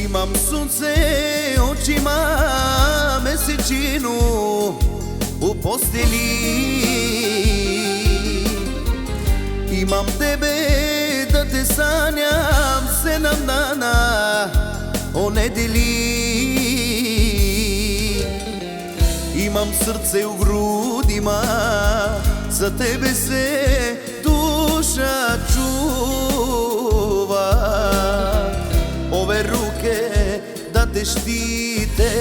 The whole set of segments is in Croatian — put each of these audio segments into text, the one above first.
Imam sunce očima, mesečinu u postelji. Imam tebe da te sanjam 7 dana o nedelji. Imam srce u grudima, za tebe se duša čuva. Ove ruke da te štite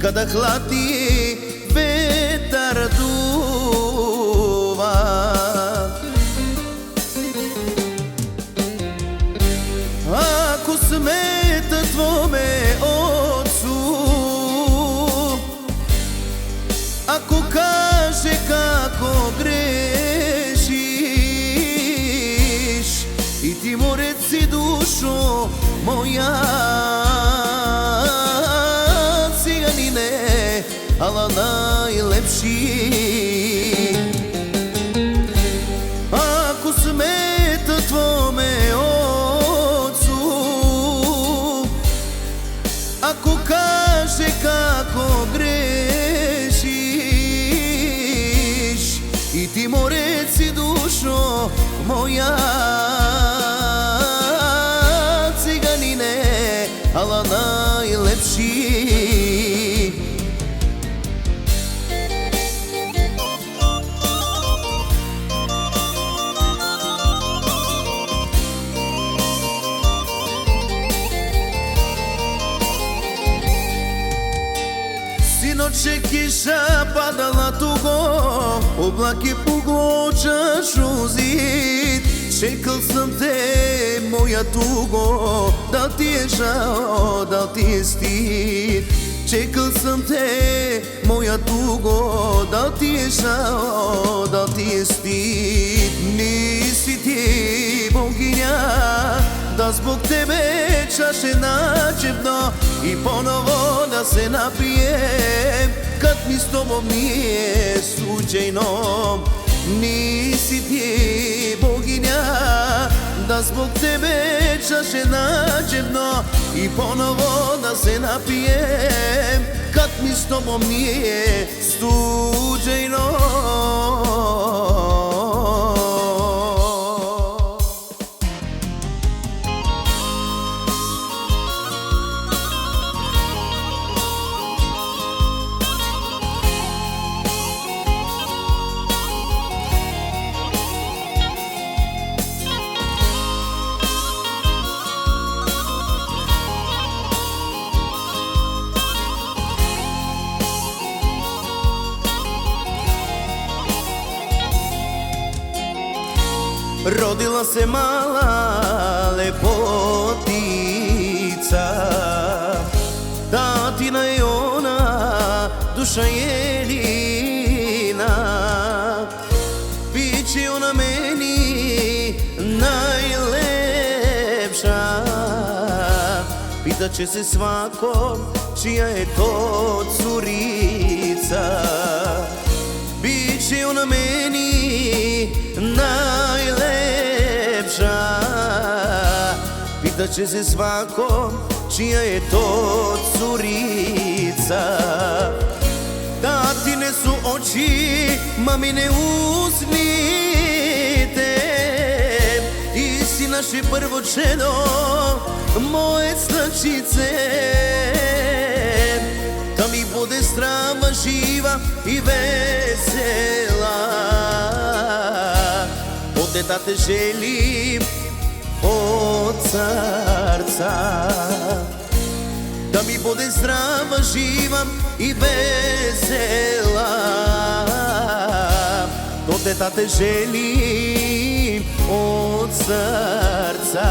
kada hladni vetar duva. Ako smeta tvome ocu, ako kaže kako grešiš, i ti mu reci dušo moja, ciganine, ala najlepši. Ako smeta tvome ocu, ako kaže kako grešiš, i ti mu reci dušo moja, ciganine, ala najlepši. Sinoć je kiša padala tugo, oblak je puglo čašu zid. Čekal sam te, moja tugo, da ti je žao, da ti je stid. Čekal sam te, moja tugo, da ti je žao, da ti je stid. Nisi ti boginja, da zbog tebe čaše nađem dno i ponovo da se napijem, kad mi s tobom nije slučajno. Nisi ti boginja, da zbog tebe čaše nađem dno i ponovo da se napijem, kad mi s tobom nije slučajno. Rodila se mala lepotica, tatina je ona, duša Jelina. Biće ona meni najlepša, pitaće se svako čija je to curica. Biće ona meni najlepša, pitaće se svako čija je to curica. Tatine su oči, mamine usnite, ti si naše prvo čedo, moje slačice. Da mi bude strava živa i vesela, od deta te želim od srca. Da mi bude zdrava, živa i vesela, od deta te želim od srca.